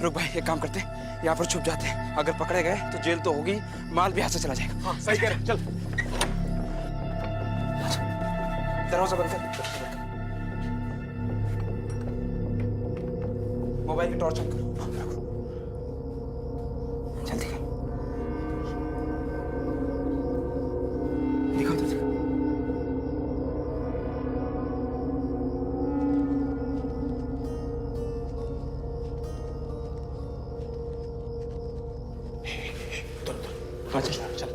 रुक भाई, एक काम करते हैं, यहाँ पर छुप जाते हैं। अगर पकड़े गए तो जेल तो होगी, माल भी हाथ से चला जाएगा। हाँ सही कह रहे, चल। दरवाजा बंद कर। मोबाइल की टॉर्च ऑन करो। जल्दी कर, दिखाओ तो। हाँ चल चल,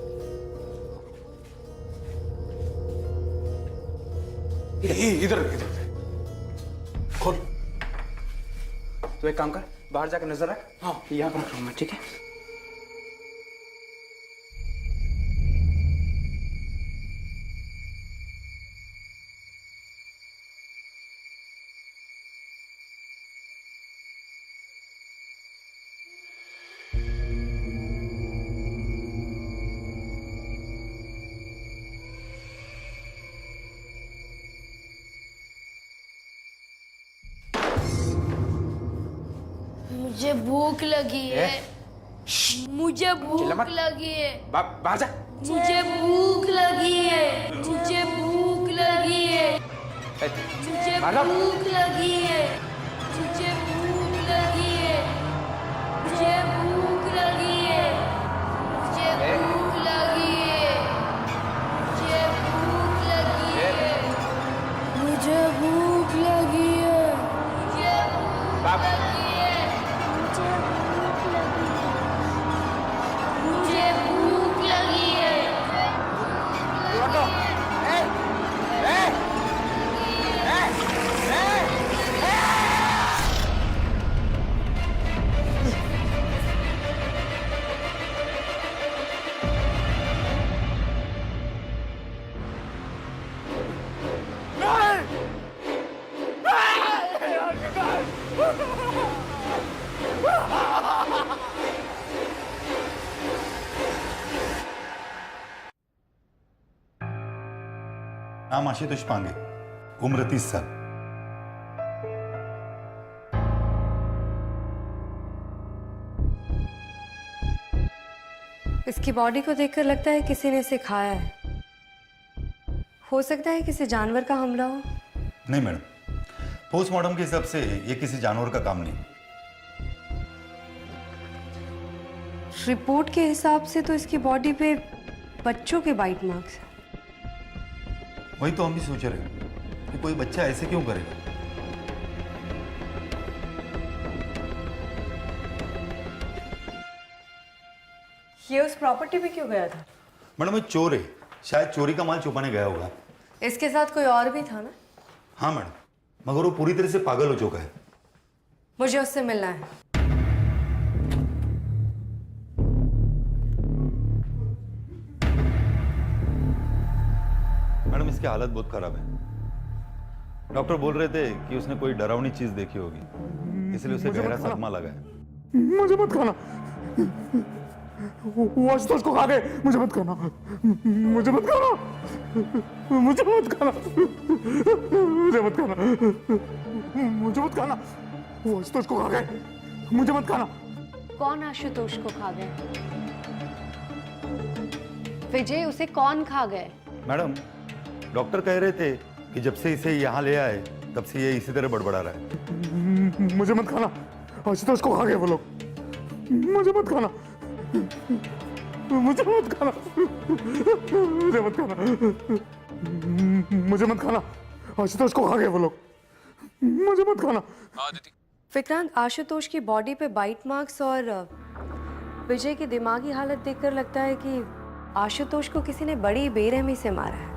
इधर इधर खोल। तो एक काम कर, बाहर जाकर नजर रख। हाँ यहाँ पर रख मैं, ठीक है? मुझे भूख लगी है। मुझे भूख लगी है। बाहर जा। मुझे भूख लगी है। मुझे भूख लगी है। मुझे भूख लगी है। मुझे भूख लगी है। मुझे भूख लगी है। मुझे भूख लगी है। मुझे भूख लगी है। मुझे भूख लगी है। मुझे भूख लगी है। नाम आशुतोष पांगे, उम्र 30 साल। इसकी बॉडी को देखकर लगता है किसी ने इसे खाया है। हो सकता है किसी जानवर का हमला हो। नहीं मैडम, पोस्टमार्टम के हिसाब से ये किसी जानवर का काम नहीं। रिपोर्ट के हिसाब से तो इसकी बॉडी पे बच्चों के बाइट मार्क्स हैं। वही तो हम भी सोच रहे हैं कि कोई बच्चा ऐसे क्यों करेगा। ये उस प्रॉपर्टी पे क्यों गया था? मैडम ये चोर है, शायद चोरी का माल छुपाने गया होगा। इसके साथ कोई और भी था ना? हाँ मैडम, मगर वो पूरी तरह से पागल हो चुका है। मुझे उससे मिलना है। मैडम इसकी हालत बहुत खराब है। डॉक्टर बोल रहे थे कि उसने कोई डरावनी चीज देखी होगी, इसलिए उसे गहरा सदमा लगा है। मुझे मत खाना, वो आशुतोष को खा गए। मुझे मत खाना, मुझे मत खाना, मुझे मत खाना, मुझे मत खाना, मुझे मत खाना। वो आशुतोष को खा गए, मुझे मत खाना। कौन आशुतोष को खा गए? विजय, उसे कौन खा गए? मैडम डॉक्टर कह रहे थे कि जब से इसे यहाँ ले आए तब से ये इसी तरह बड़बड़ा रहा है। मुझे मत खाना, आशुतोष को खा गए वो लोग। मुझे मत खाना, मुझे मत खाना, मुझे मत खाना, मुझे मत खाना, आशुतोष को खा गए वो लोग। मुझे मत खाना। विक्रांत, आशुतोष की बॉडी पे बाइट मार्क्स और विजय की दिमागी हालत देखकर लगता है कि आशुतोष को किसी ने बड़ी बेरहमी से मारा है।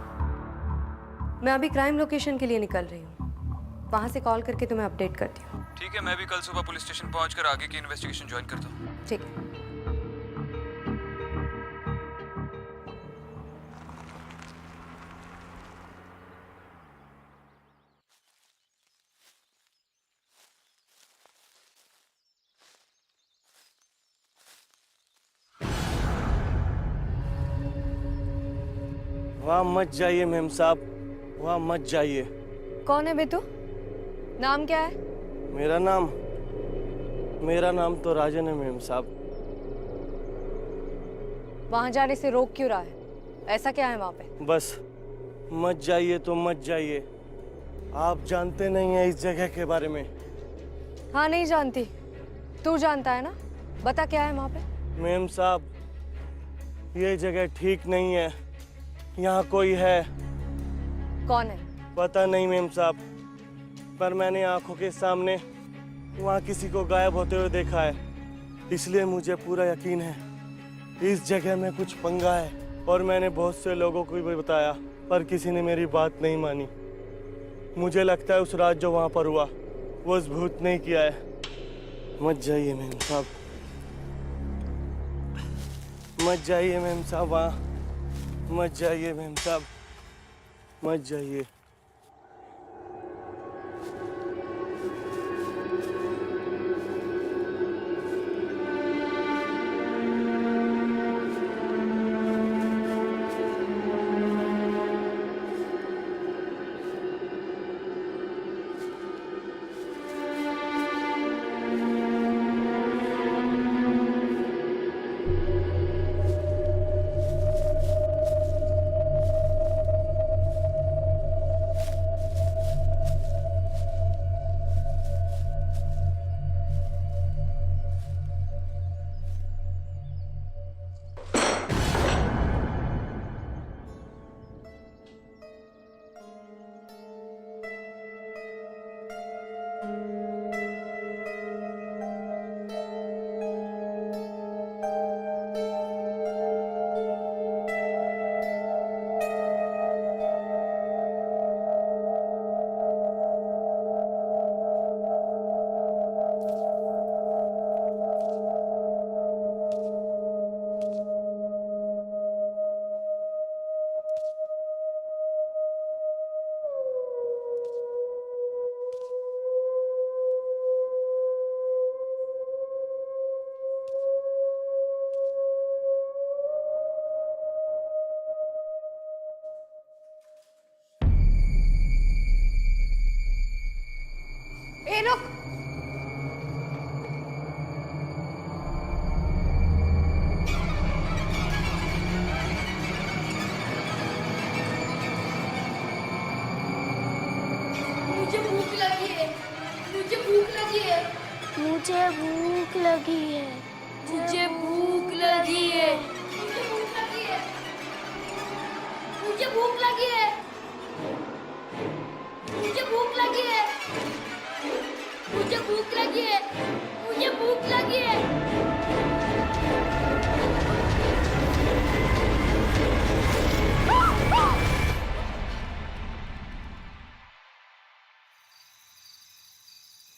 मैं अभी क्राइम लोकेशन के लिए निकल रही हूँ, वहां से कॉल करके तुम्हें अपडेट करती हूँ। ठीक है, मैं भी कल सुबह पुलिस स्टेशन पहुंचकर आगे की इन्वेस्टिगेशन ज्वाइन करता हूँ। ठीक है। वहाँ मत जाइए मेम साहब, वहाँ मत जाइए। कौन है बेटू? नाम क्या है? मेरा नाम मेरा नाम तो राजन है मेम साहब। वहां जाने से रोक क्यों रहा है? ऐसा क्या है वहां पे? बस मत जाइए तो मत जाइए। आप जानते नहीं हैं इस जगह के बारे में। हाँ, नहीं जानती। तू जानता है ना? बता क्या है वहां पे? मेम साहब, ये जगह ठीक नहीं है। यहाँ कोई है। कौन है? पता नहीं मेम साहब, पर मैंने आंखों के सामने वहाँ किसी को गायब होते हुए देखा है। इसलिए मुझे पूरा यकीन है इस जगह में कुछ पंगा है। और मैंने बहुत से लोगों को भी बताया, पर किसी ने मेरी बात नहीं मानी। मुझे लगता है उस रात जो वहाँ पर हुआ वो उस भूत ने किया है। मत जाइए मेम साहब, मत जाइए मेम साहब, वहाँ मत जाइए मेम साहब, मत जाइए। ए रुक! मुझे भूख लगी है। मुझे भूख लगी है। मुझे भूख लगी है। मुझे भूख लगी है। मुझे भूख लगी है। मुझे भूख लगी है। मुझे भूख लगी है। मुझे भूख लगी है। मुझे भूख लगी है।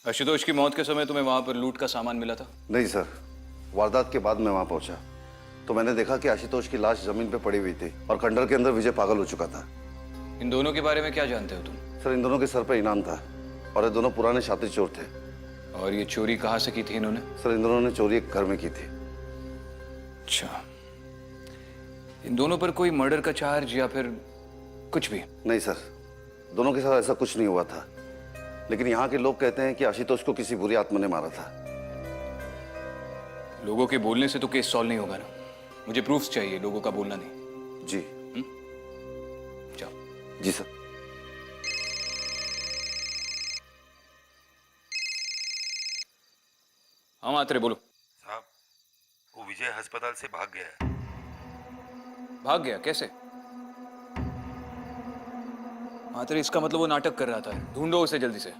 आशुतोष की मौत के समय तुम्हें वहां पर लूट का सामान मिला था? नहीं सर, वारदात के बाद मैं वहां पहुंचा तो मैंने देखा कि आशुतोष की लाश जमीन पे पड़ी हुई थी और खंडर के अंदर विजय पागल हो चुका था। इन दोनों के बारे में क्या जानते हो तुम? सर, इन दोनों के सर पे इनाम था और ये दोनों पुराने शातिर चोर थे। और ये चोरी कहाँ से की थी इन्होंने? सर, इन दोनों ने चोरी एक घर में की थी। अच्छा, इन दोनों पर कोई मर्डर का चार्ज या फिर कुछ भी? नहीं सर, दोनों के साथ ऐसा कुछ नहीं हुआ था, लेकिन यहाँ के लोग कहते हैं कि आशुतोष को किसी बुरी आत्मा ने मारा था। लोगों के बोलने से तो केस सॉल्व नहीं होगा ना। मुझे प्रूफ्स चाहिए, लोगों का बोलना नहीं। जी। जाओ। जी सर। हाँ मात्रे, बोलो। साहब, वो विजय अस्पताल से भाग गया है। भाग गया? कैसे? मात्रे, इसका मतलब वो नाटक कर रहा था। ढूंढो उसे जल्दी से।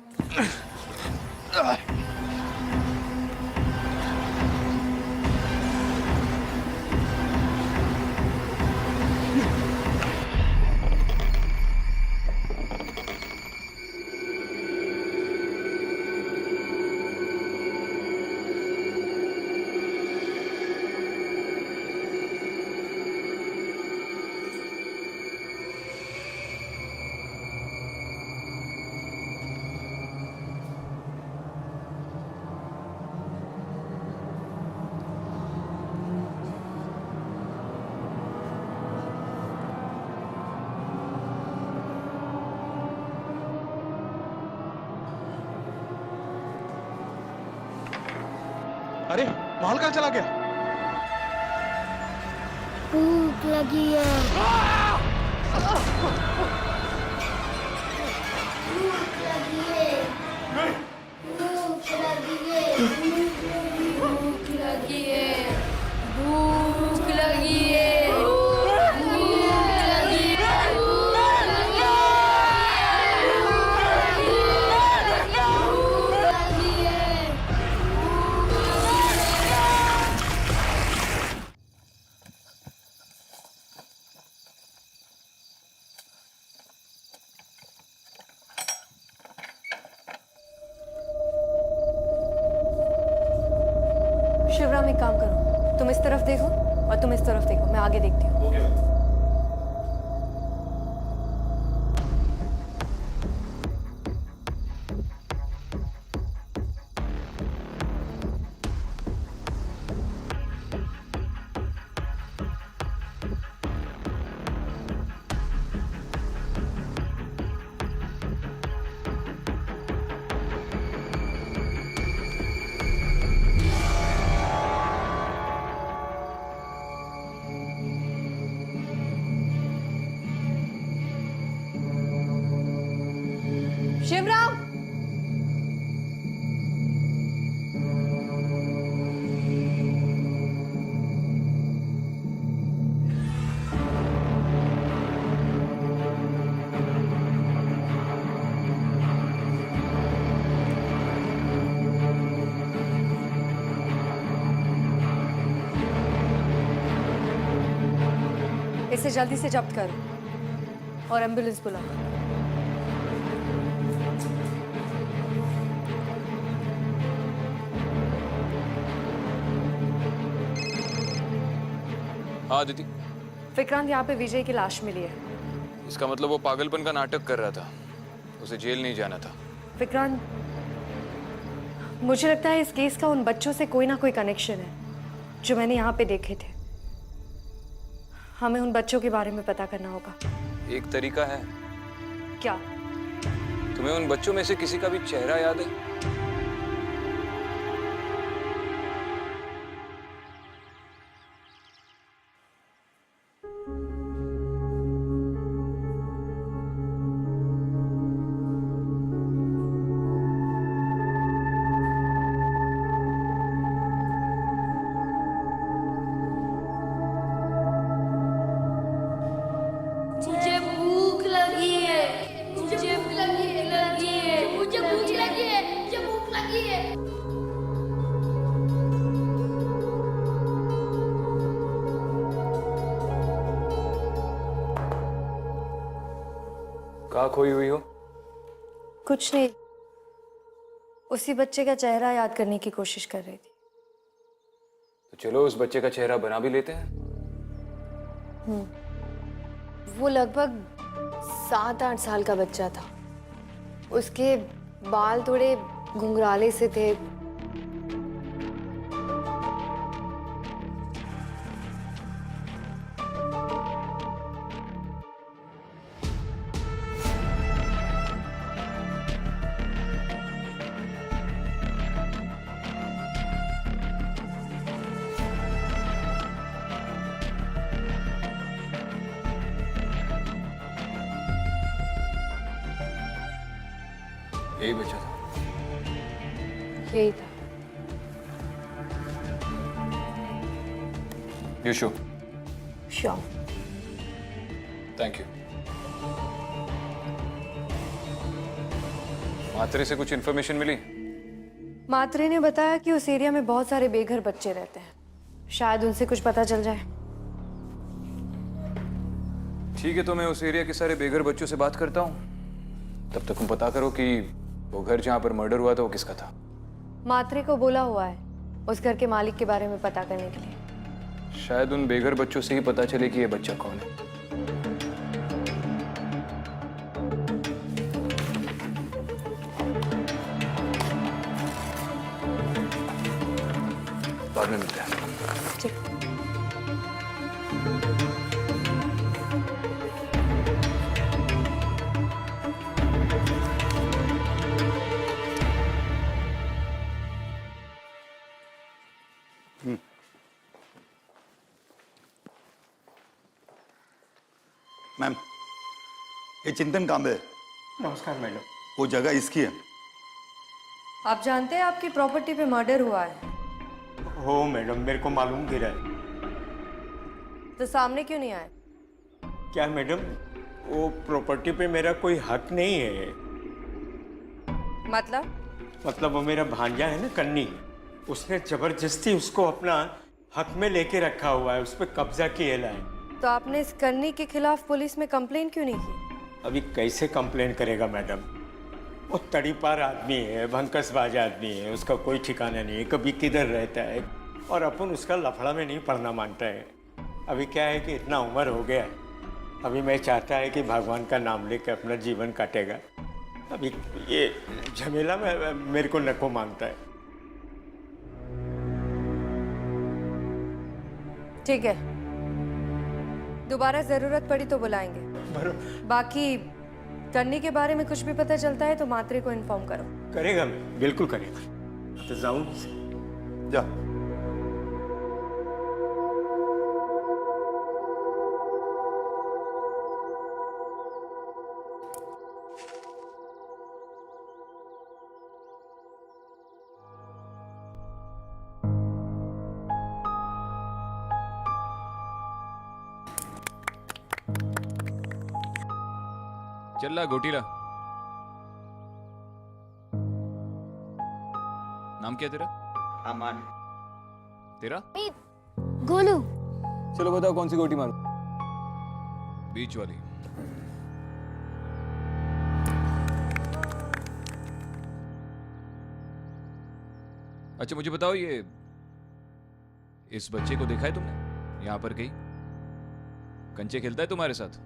महल कहाँ चला गया? भूख लगी है। भूख लगी है। भूख लगी है। भूख लगी है। भूख लगी है। शिवराम, एक काम करो, तुम इस तरफ देखो और तुम इस तरफ देखो, मैं आगे देखती हूँ। शिवराम, इसे जल्दी से जब्त करो और एम्बुलेंस बुलाओ। हाँ दीदी। विक्रांत, यहाँ पे विजय की लाश मिली है। इसका मतलब वो पागलपन का नाटक कर रहा था, उसे जेल नहीं जाना था। विक्रांत, मुझे लगता है इस केस का उन बच्चों से कोई ना कोई कनेक्शन है जो मैंने यहाँ पे देखे थे। हमें उन बच्चों के बारे में पता करना होगा। एक तरीका है। क्या? तुम्हें उन बच्चों में से किसी का भी चेहरा याद है? मुझे भूख लगी है। मुझे भूख लगी है। मुझे भूख लगी है। मुझे भूख लगी है। कहाँ खोई हुई हो? कुछ नहीं, उसी बच्चे का चेहरा याद करने की कोशिश कर रही थी। तो चलो उस बच्चे का चेहरा बना भी लेते हैं। वो लगभग 7-8 साल का बच्चा था। उसके बाल थोड़े घुंघराले से थे। यही बच्चा था। यही था। You show. Sure. Thank you. Mhatre से कुछ इन्फॉर्मेशन मिली? मात्रे ने बताया कि उस एरिया में बहुत सारे बेघर बच्चे रहते हैं, शायद उनसे कुछ पता चल जाए। ठीक है, तो मैं उस एरिया के सारे बेघर बच्चों से बात करता हूँ। तब तक तुम पता करो कि वो घर जहाँ पर मर्डर हुआ था वो किसका था। मात्रे को बोला हुआ है उस घर के मालिक के बारे में पता करने के लिए। शायद उन बेघर बच्चों से ही पता चले कि ये बच्चा कौन है। बाद में मिलते हैं। ठीक। मैम, ये चिंतन कांबे है। नमस्कार मैडम। वो जगह इसकी है। आप जानते हैं आपकी प्रॉपर्टी पे मर्डर हुआ है, हो मैडम, मेरे को मालूम गिरा है। तो सामने क्यों नहीं आए? क्या मैडम, वो प्रॉपर्टी पे मेरा कोई हक नहीं है। मतलब वो मेरा भांजा है ना कन्नी, उसने जबरदस्ती उसको अपना हक में लेके रखा हुआ है, उस पर कब्जा किया है। तो आपने इस कन्नी के खिलाफ पुलिस में कंप्लेन क्यों नहीं की? अभी कैसे कंप्लेन करेगा मैडम? वो तड़ीपार आदमी है, भंकसबाज आदमी है, उसका कोई ठिकाना नहीं है, कभी किधर रहता है, और अपन उसका लफड़ा में नहीं पड़ना मानता है। अभी क्या है कि इतना उम्र हो गया है, अभी मैं चाहता है कि भगवान का नाम लेकर अपना जीवन काटेगा। अभी ये झमेला में मेरे को नको मांगता है। ठीक है, दोबारा जरूरत पड़ी तो बुलाएंगे। बाकी कन्नी के बारे में कुछ भी पता चलता है तो मात्रे को इन्फॉर्म करो। करेगा, मैं बिल्कुल करेगा। तो जाऊं? जा। चल ला गोटीला। नाम क्या तेरा? अमन। तेरा? गोलू। चलो बताओ कौन सी गोटी मारूं? बीच वाली। अच्छा मुझे बताओ, ये इस बच्चे को देखा है तुमने यहां पर कहीं? कंचे खेलता है तुम्हारे साथ?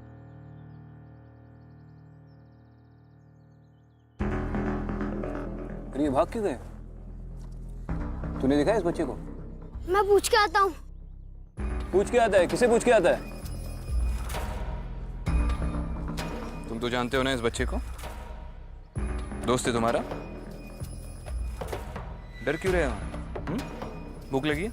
अरे ये भाग क्यों गए? तूने देखा है इस बच्चे को? मैं पूछ के आता हूँ। पूछ के आता है? किसे पूछ के आता है? तुम तो जानते हो ना इस बच्चे को? दोस्त है तुम्हारा? डर क्यों रहे हो? भूख लगी है?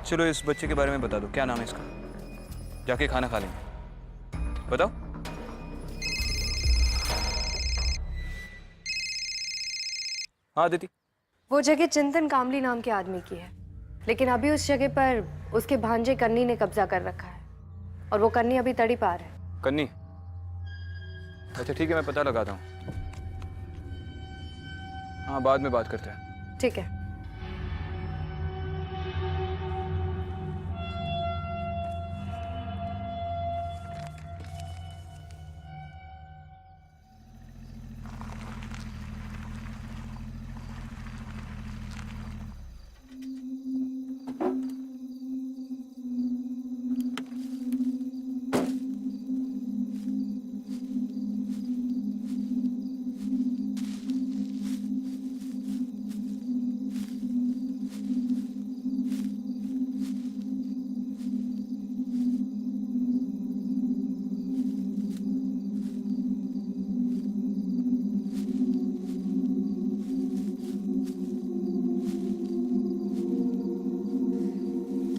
चलो इस बच्चे के बारे में बता दो, क्या नाम है इसका? जाके खाना खा लेंगे। बताओ। हाँ दीदी। वो जगह चिंतन कामली नाम के आदमी की है, लेकिन अभी उस जगह पर उसके भांजे कन्नी ने कब्जा कर रखा है, और वो कन्नी अभी तड़ी पार है। कन्नी? अच्छा ठीक है, मैं पता लगाता हूँ। हाँ बाद में बात करते हैं। ठीक है।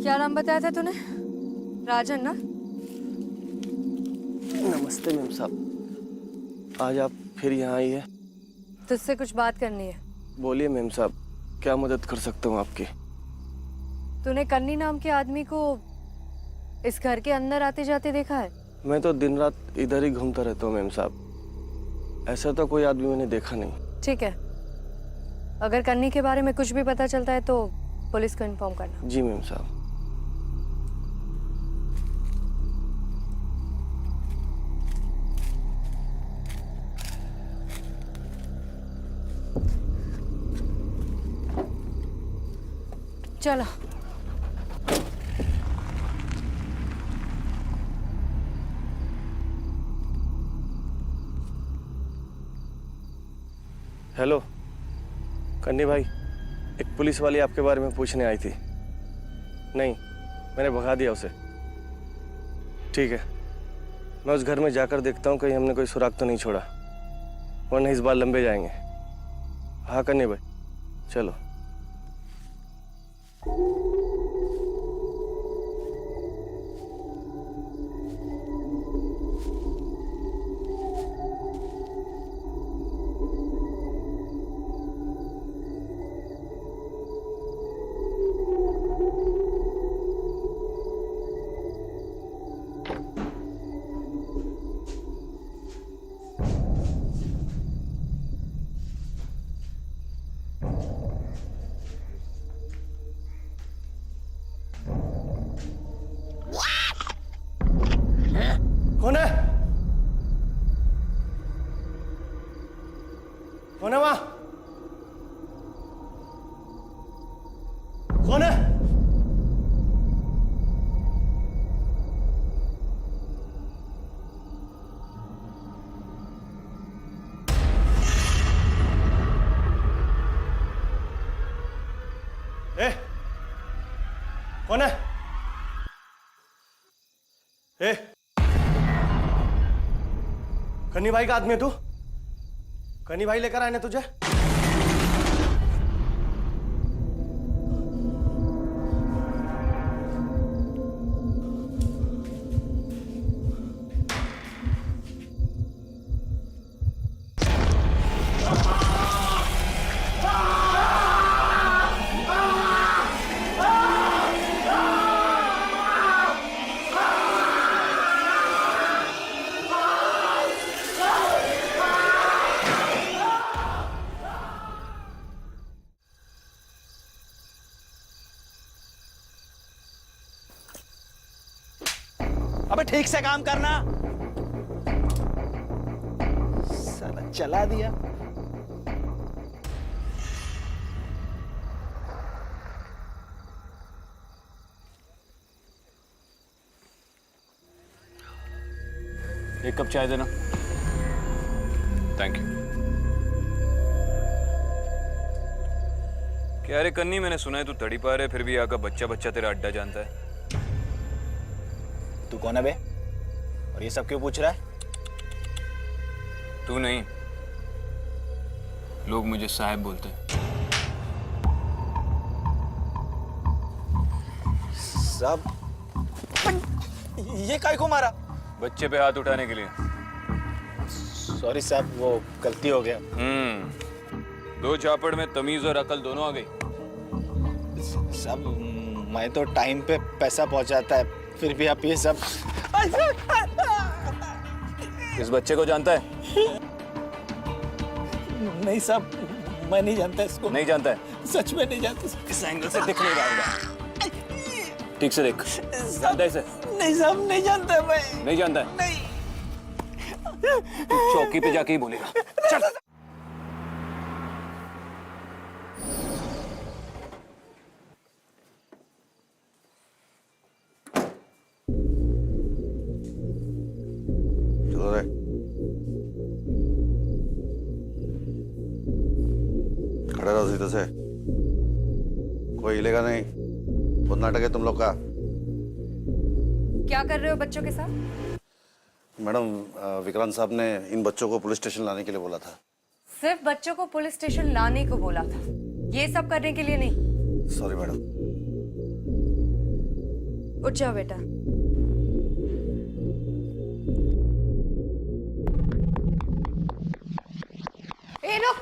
क्या नाम बताया था तूने? राजन ना? नमस्ते मैम साहब, आज आप फिर यहाँ आई है? तुझसे कुछ बात करनी है। बोलिए मैम साहब, क्या मदद कर सकता हूँ आपकी? तूने कन्नी नाम के आदमी को इस घर के अंदर आते जाते देखा है? मैं तो दिन रात इधर ही घूमता रहता हूँ मैम साहब, ऐसा तो कोई आदमी मैंने देखा नहीं। ठीक है, अगर कन्नी के बारे में कुछ भी पता चलता है तो पुलिस को इन्फॉर्म करना। जी मैम साहब। चलो। हेलो कन्नी भाई, एक पुलिस वाली आपके बारे में पूछने आई थी। नहीं, मैंने भगा दिया उसे। ठीक है, मैं उस घर में जाकर देखता हूँ कहीं हमने कोई सुराग तो नहीं छोड़ा, वरना इस बार लंबे जाएंगे। हाँ कन्नी भाई, चलो। कौन है? कौन है वहां? कौन है? ए, कौन है? ए, कन्नी भाई का आदमी है तू? कन्नी भाई लेकर आए ना तुझे? अबे ठीक से काम करना। साला चला दिया। एक कप चाय देना। Thank you. क्या रे कन्नी, मैंने सुना है तू तड़ी पार है, फिर भी आका बच्चा बच्चा तेरा अड्डा जानता है। तू कौन है बे? और ये सब क्यों पूछ रहा है? तू नहीं, लोग मुझे साहब बोलते हैं। सब ये काय को मारा? बच्चे पे हाथ उठाने के लिए। सॉरी साहब, वो गलती हो गया। दो चापड़ में तमीज और अकल दोनों आ गई। सब मैं तो टाइम पे पैसा पहुंचाता है, फिर भी आप ये सब। इस बच्चे को जानता है? नहीं साहब, मैं नहीं जानता इसको। नहीं जानता है? सच में नहीं जानता। इस एंगल से दिख नहीं रहा। ठीक से देख। जानता है इसे? नहीं साहब, नहीं जानता मैं। नहीं जानता है? नहीं। तू चौकी पे जाके ही बोलेगा। चल। चलो रे, खड़े रहो सीधे से, कोई हिलेगा नहीं। बहुत नाटक है तुम लोग का। क्या कर रहे हो बच्चों के साथ? मैडम, विक्रांत साहब ने इन बच्चों को पुलिस स्टेशन लाने के लिए बोला था। सिर्फ बच्चों को पुलिस स्टेशन लाने को बोला था, ये सब करने के लिए नहीं। Sorry madam. उठ जाओ बेटा। ए रुक,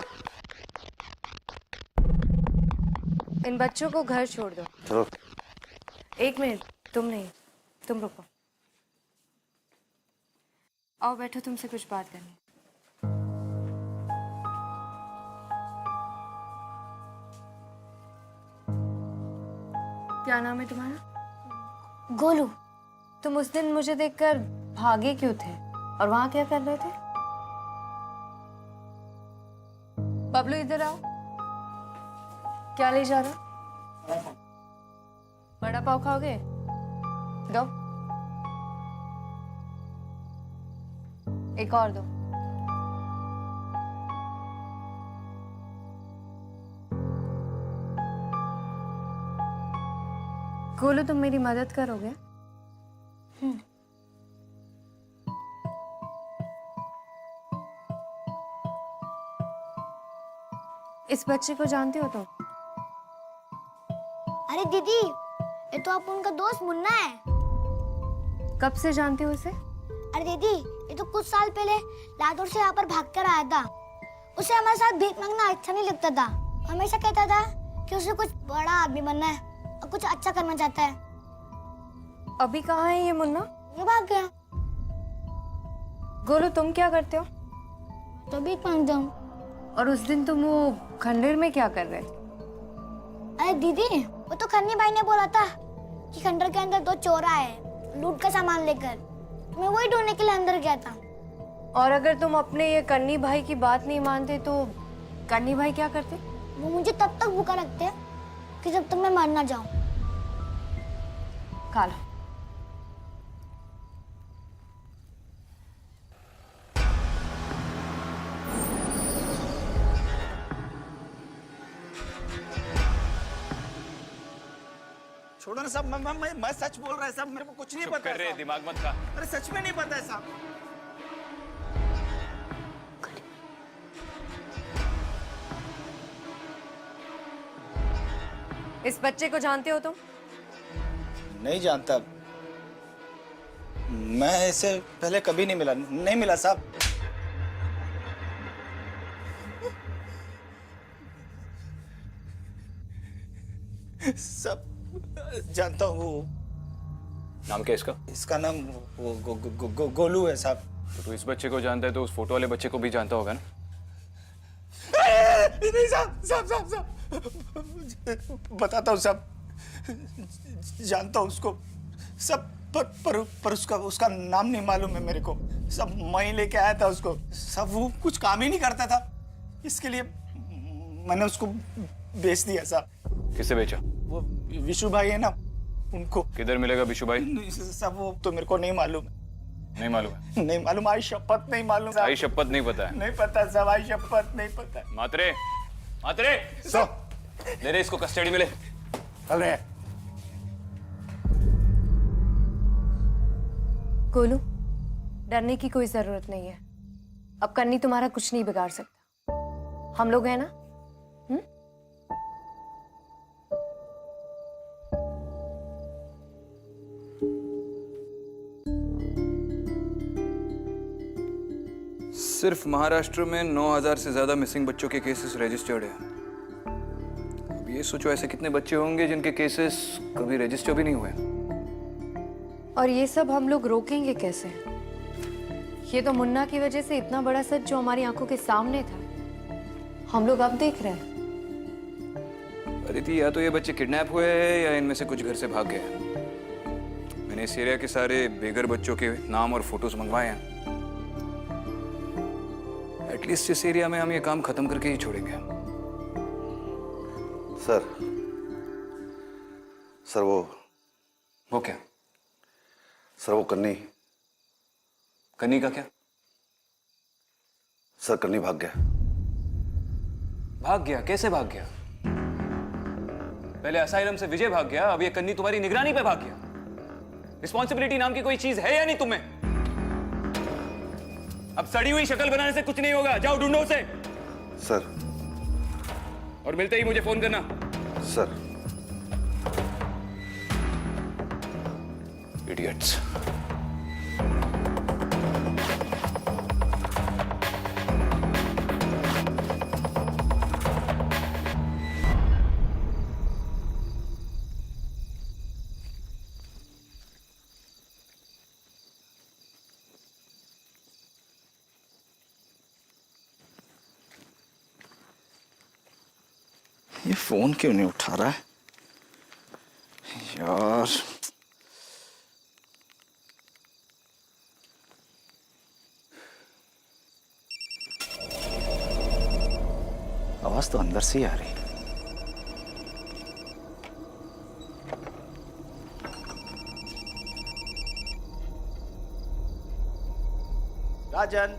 इन बच्चों को घर छोड़ दो। चलो। एक मिनट, तुम नहीं, तुम रुको। आओ बैठो, तुमसे कुछ बात करनी है। क्या नाम है तुम्हारा? गोलू। तुम उस दिन मुझे देखकर भागे क्यों थे और वहां क्या कर रहे थे? बबलू इधर आओ। क्या ले जा रहा? बड़ा पाव खाओगे? दो। एक और दो। गोलू, तुम मेरी मदद करोगे? इस बच्चे को जानते हो तुम? अरे दीदी, ये तो आप उनका दोस्त मुन्ना है। कब से जानते हो उसे? अरे दीदी, ये तो कुछ साल पहले लातूर से यहाँ पर भाग कर आया था। उसे हमारे साथ भीख मांगना अच्छा नहीं लगता था। हमेशा कहता था कि उसे कुछ बड़ा आदमी बनना है और कुछ अच्छा करना चाहता है। अभी कहाँ है ये मुन्ना? ये भाग गया। गोलू तुम क्या करते हो? तो भीख मांगता हूँ। और उस दिन तुम वो खंडर में क्या कर रहे थे? अरे दीदी, वो तो खन्नी भाई ने बोला था कि खंडर के अंदर 2 चोर आए लूट का सामान लेकर। मैं वही ढूंढने के लिए अंदर गया था। और अगर तुम अपने ये कन्नी भाई की बात नहीं मानते तो कन्नी भाई क्या करते? वो मुझे तब तक भूखा रखते कि जब तक मैं मर ना जाऊं। खा लो। छोड़ो ना साहब, मैं सच बोल रहा है साहब, मेरे को कुछ नहीं पता है। दिमाग मत खा। अरे सच में नहीं पता है साहब। इस बच्चे को जानते हो तुम? नहीं जानता, मैं इसे पहले कभी नहीं मिला साहब। सब जानता हूँ। नाम क्या है इसका? इसका नाम गोलू है साहब। तो तू इस बच्चे को जानता है तो उस फोटो वाले बच्चे को भी जानता होगा ना? नहीं साहब, साहब बताता हूँ साहब, जानता हूँ उसको सब, पर उसका नाम नहीं मालूम है मेरे को। सब मैं लेके आया था उसको, सब वो कुछ काम ही नहीं करता था, इसके लिए मैंने उसको बेच दिया साहब। किससे बेचा? वो विशु भाई है ना, उनको। किधर मिलेगा विशु भाई? सब वो तो मेरे को नहीं मालूम। नहीं मालूम है? नहीं मालूम, आई शपथ नहीं मालूम साहब। आई शपथ नहीं पता है? नहीं पता साहब, आई शपथ नहीं पता। मात्रे, मात्रे, ले रे इसको कस्टडी में ले। अरे गोलू, डरने की कोई जरूरत नहीं है। अब कन्नी तुम्हारा कुछ नहीं बिगाड़ सकता। हम लोग हैं ना? सिर्फ महाराष्ट्र में 9,000 से ज्यादा मिसिंग बच्चों के केसेस रजिस्टर्ड है। अब ये सोचो ऐसे कितने बच्चे होंगे जिनके केसेस कभी रजिस्टर भी नहीं हुए। और ये सब हम लोग रोकेंगे कैसे? ये तो मुन्ना की वजह से इतना बड़ा सच जो हमारी आंखों के सामने था, हम लोग अब देख रहे हैं। अदिति, या तो ये बच्चे किडनैप हुए हैं या इनमें से कुछ घर से भाग गए हैं। मैंने इस एरिया के सारे बेघर बच्चों के नाम और फोटोज मंगवाए हैं। एटलीस्ट इस एरिया में हम ये काम खत्म करके ही छोड़ेंगे। सर वो क्या? सर वो कन्नी कन्नी का क्या? सर कन्नी भाग गया। भाग गया? कैसे भाग गया? पहले असाइलम से विजय भाग गया, अब ये कन्नी तुम्हारी निगरानी पे भाग गया। रिस्पॉन्सिबिलिटी नाम की कोई चीज है या नहीं तुम्हें? अब सड़ी हुई शक्ल बनाने से कुछ नहीं होगा, जाओ ढूंढो उसे। सर। और मिलते ही मुझे फोन करना। सर। इडियट्स। ये फोन क्यों नहीं उठा रहा है यार? आवाज तो अंदर से ही आ रही। राजन,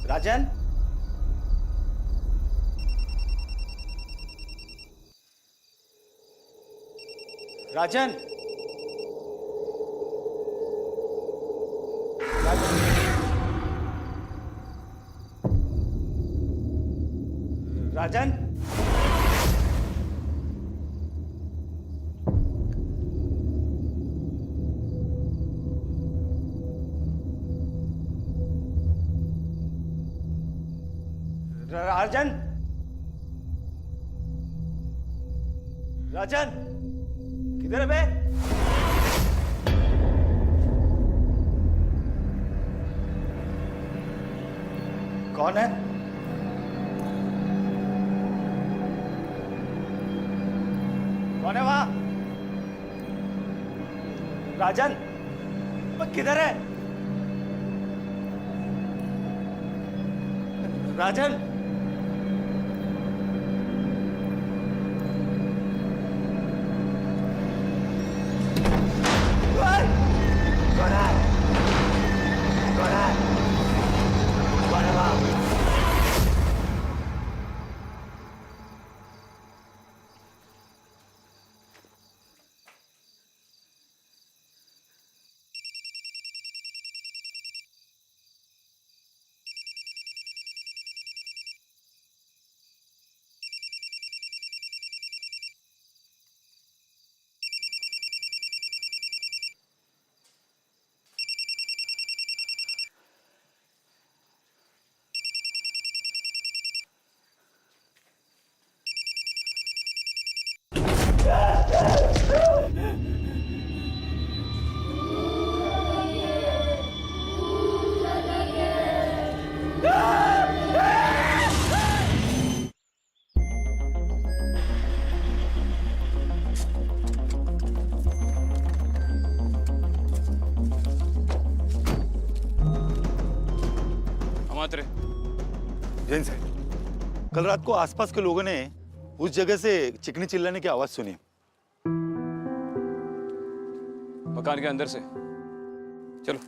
राजन, राजन, राजन, राजन, राजन, किधर है बे? कौन है? कौन है वहां? राजन, किधर है? राजन, अमात्रे, जैन साहब, कल रात को आसपास के लोगों ने उस जगह से चिकनी चिल्लाने की आवाज सुनी। मकान के अंदर से। चलो।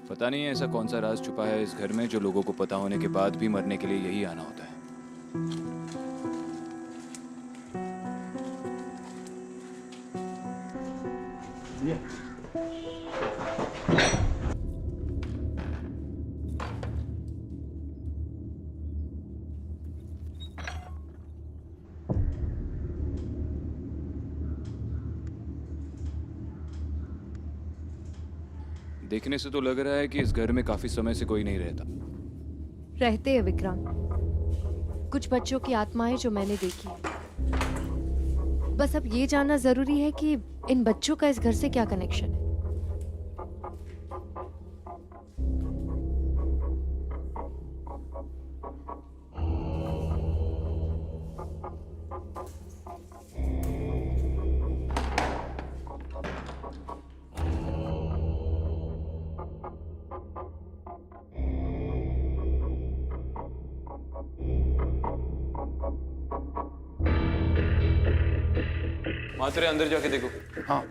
पता नहीं है ऐसा कौन सा राज छुपा है इस घर में जो लोगों को पता होने के बाद भी मरने के लिए यही आना होता है। देखने से तो लग रहा है कि इस घर में काफी समय से कोई नहीं रहता। रहते हैं विक्रांत, कुछ बच्चों की आत्माएं जो मैंने देखी। बस अब ये जानना जरूरी है कि इन बच्चों का इस घर से क्या कनेक्शन है। मात्रे, अंदर जाके देखो। हाँ।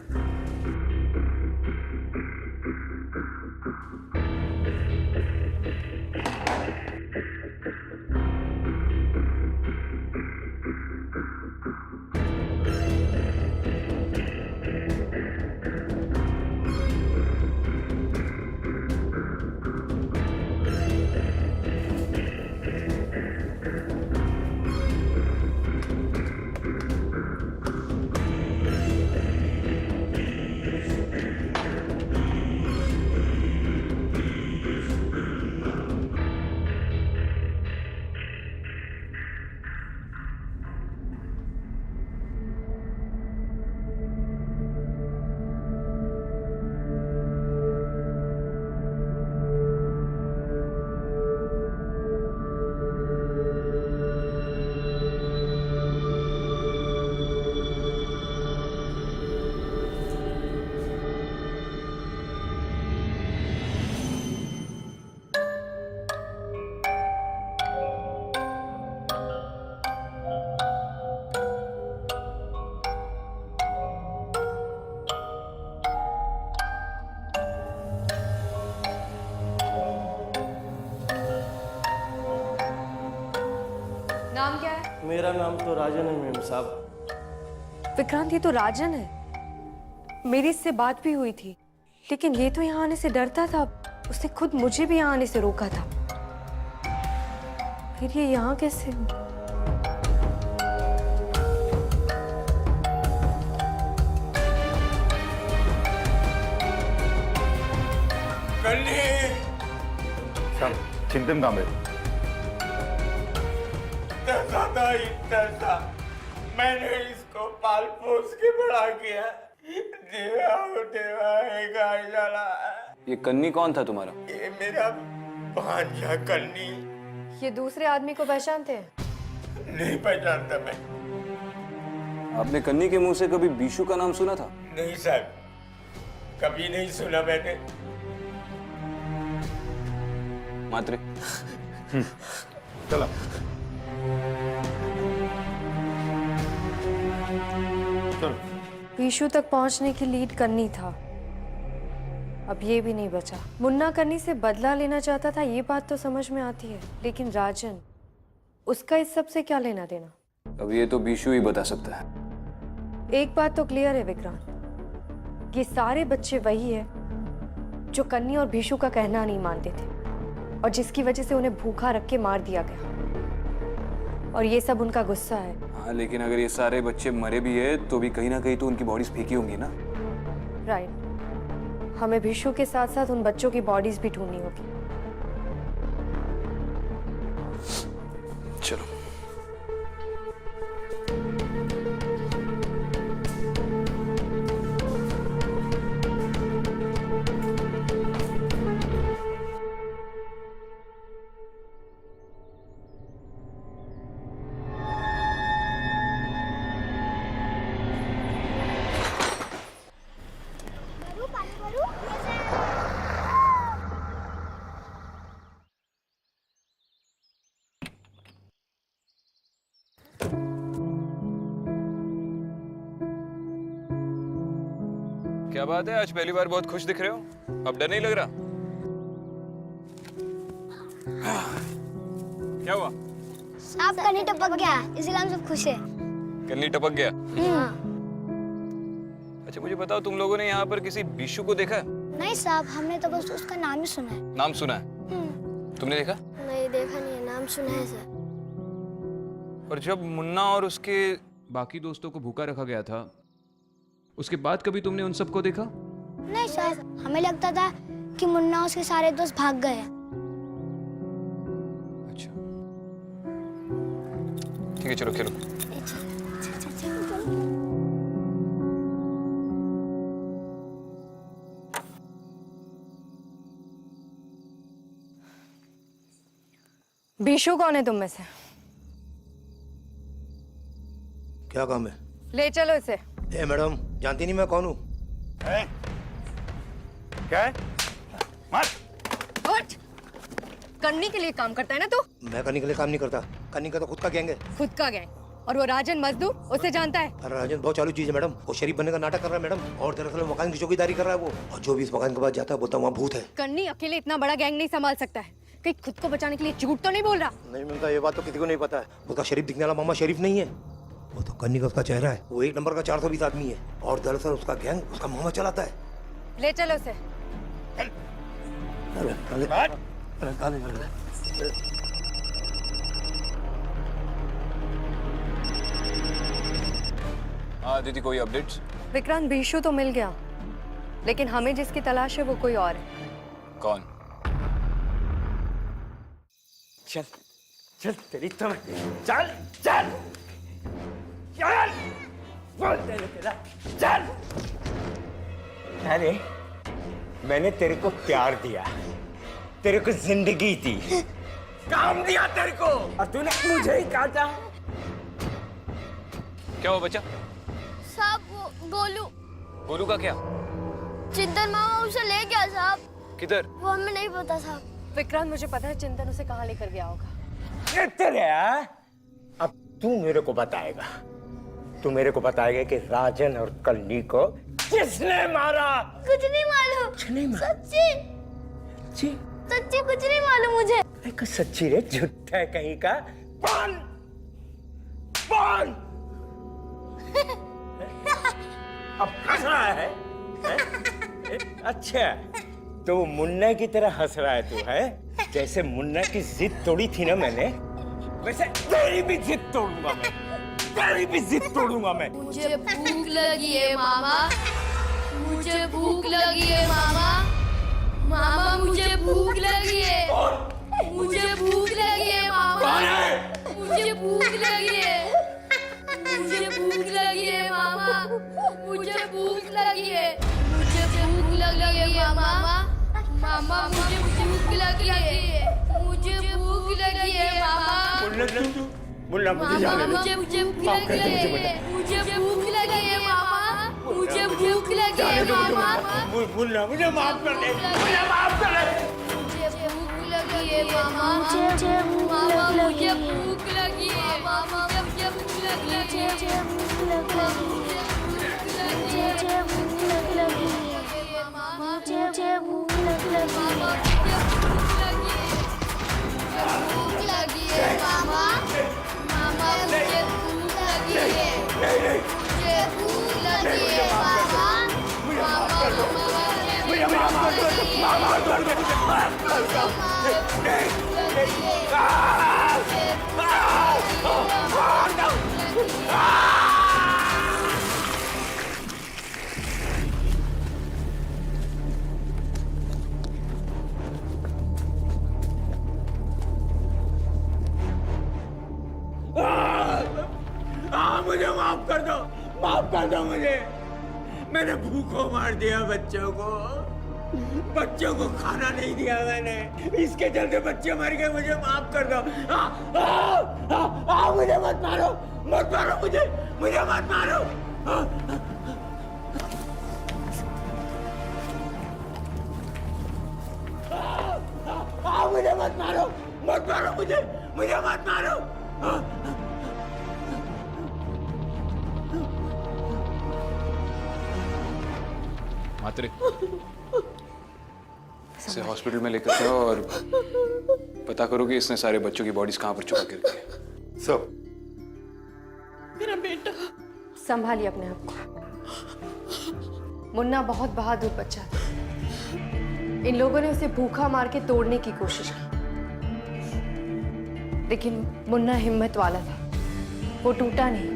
नाम क्या है? मेरा नाम तो राजन है मेम साहब। विक्रांत, ये तो राजन है। मेरी इससे बात भी हुई थी, लेकिन ये तो यहाँ आने से डरता था। उसने खुद मुझे भी यहाँ आने से रोका था। फिर ये यहाँ कैसे? चिंतन कांबळे, इतना सा मैंने इसको पाल पोस के बड़ा किया। देवा है गाय डाला। ये कन्नी कौन था तुम्हारा? ये मेरा भांजा कन्नी। ये दूसरे आदमी को पहचानते हैं? नहीं पहचानता मैं। आपने कन्नी के मुंह से कभी बीशू का नाम सुना था? नहीं साहब, कभी नहीं सुना मैंने। मात्रे चला चलो। बीशू तक पहुंचने की लीड करनी था, अब ये भी नहीं बचा। मुन्ना कन्नी से बदला लेना चाहता था, ये बात तो समझ में आती है, लेकिन राजन, उसका इस सब से क्या लेना देना? अब ये तो बीशू ही बता सकता है। एक बात तो क्लियर है विक्रांत, ये सारे बच्चे वही है जो कन्नी और भीशु का कहना नहीं मानते थे और जिसकी वजह से उन्हें भूखा रख के मार दिया गया, और ये सब उनका गुस्सा है। हाँ, लेकिन अगर ये सारे बच्चे मरे भी है तो भी कहीं ना कहीं तो उनकी बॉडीज फेंकी होंगी ना। राइट, हमें भीशु के साथ साथ उन बच्चों की बॉडीज भी ढूंढनी होगी। चलो। क्या बात है, आज पहली बार बहुत खुश दिख रहे हो। अब डर नहीं लग रहा? क्या हुआ? सांप कन्नी टपक गया, इसलिए हम सब खुश हैं। कन्नी टपक गया? अच्छा मुझे बताओ, तुम लोगों ने यहाँ पर किसी बीशू को देखा है? नहीं साहब, हमने तो बस उसका नाम ही सुना है। नाम सुना है? तुमने देखा? नहीं देखा नहीं है, नाम सुना है सर। और जब मुन्ना और उसके बाकी दोस्तों को भूखा रखा गया था, उसके बाद कभी तुमने उन सबको देखा? नहीं सर, हमें लगता था कि मुन्ना उसके सारे दोस्त भाग गए हैं। अच्छा ठीक है, चलो खेलो। बीशु कौन है तुम में से? क्या काम है? ले चलो इसे। ए मैडम, जानती नहीं मैं कौन हूँ? क्या है? मार। उठ! कन्नी के लिए काम करता है ना तू? मैं कन्नी के लिए काम नहीं करता, कन्नी का तो खुद का गैंग है। खुद का गैंग? और वो राजन मजदूर, उसे जानता है? अरे राजन बहुत चालू चीज है मैडम, वो शरीफ बनने का नाटक कर रहा है मैडम, और दरअसल मकान की चौकीदारी कर रहा है वो, और जो भी इस मकान के पास जाता है बोलता है वहाँ भूत है। कन्नी अकेले इतना बड़ा गैंग नहीं संभाल सकता है, कहीं खुद को बचाने के लिए झूठ तो नहीं बोल रहा? नहीं मिलता, ये बात तो किसी को नहीं पता है। उसका शरीफ दिखने वाला मामा शरीफ नहीं है, वो तो कन्नी का उसका चेहरा है। वो एक नंबर का 420 आदमी है, और दरअसल उसका गैंग उसका मामा चलाता है। ले चलो उसे। हाँ दीदी, कोई अपडेट्स? विक्रांत, बीशु तो मिल गया, लेकिन हमें जिसकी तलाश है वो कोई और है। कौन? चल चल तेरी तो मैं चल चल चल बोल तेरा चल। अरे मैंने तेरे को प्यार दिया, तेरे को जिंदगी दी, काम दिया तेरे को, और तूने मुझे ही काटा। क्या हुआ बच्चा? साहब वो गोलू। गोलू का क्या? चिंतन मामा उसे ले गया साहब। किधर? वो हमें नहीं पता साहब। विक्रांत, मुझे पता है चिंतन उसे कहाँ लेकर गया होगा। तेरे अब तू मेरे को बताएगा, तू मेरे को बताएगा कि राजन और कन्नी को किसने मारा। कुछ नहीं मालूम। सच्ची सच्ची कुछ नहीं मालूम मुझे। सच्ची रे, झूठा है कहीं का। बोल बोल। अब हंस रहा है? अच्छा, तो वो मुन्ना की तरह हंस रहा है तू, है? जैसे मुन्ना की जिद तोड़ी थी ना मैंने, वैसे तेरी भी जिद तोड़ूंगा मैं, तेरी भी जिद तोड़ूंगा मैं। मुझे भूख लगी है मामा, मुझे भूख लगी है मामा, मामा मुझे भूख लगी है, मुझे भूख लगी है मामा, मुझे भूख मुन्ना मुझे जाने दो। मुझे भूख लगी है। मुझे भूख लगी है मामा। मुझे भूख लगी है मामा। मुन्ना मुझे माफ कर दे, मुझे माफ कर दे। मुझे भूख लगी है मामा। मुझे भूख लगी है मामा। मुझे भूख लगी है। मुझे भूख लगी है मामा। मुझे भूख लगी है मामा। भूख लगी है मामा। मामा मुझे भूख लगी है। मुझे भूख लगी है मामा। मामा मुझे माफ कर दो, माफ कर दो। मुझे माफ कर दो मुझे। मैंने भूखों मार दिया बच्चों को खाना नहीं दिया मैंने, इसके चलते बच्चे मर गए। मुझे माफ कर दो। मुझे मत मारो मुझे मत मारो। मुझे मत मारो मुझे मत मारो। मात्रे, इसे हॉस्पिटल में लेकर जाओ और पता करो कि इसने सारे बच्चों की बॉडीज कहाँ पर छुपा के रखी है। सब मेरा बेटा। संभालिए अपने आप को। मुन्ना बहुत बहादुर बच्चा था। इन लोगों ने उसे भूखा मार के तोड़ने की कोशिश की, लेकिन मुन्ना हिम्मत वाला था, वो टूटा नहीं।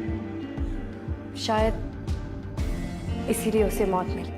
शायद इसीलिए उसे मौत मिली।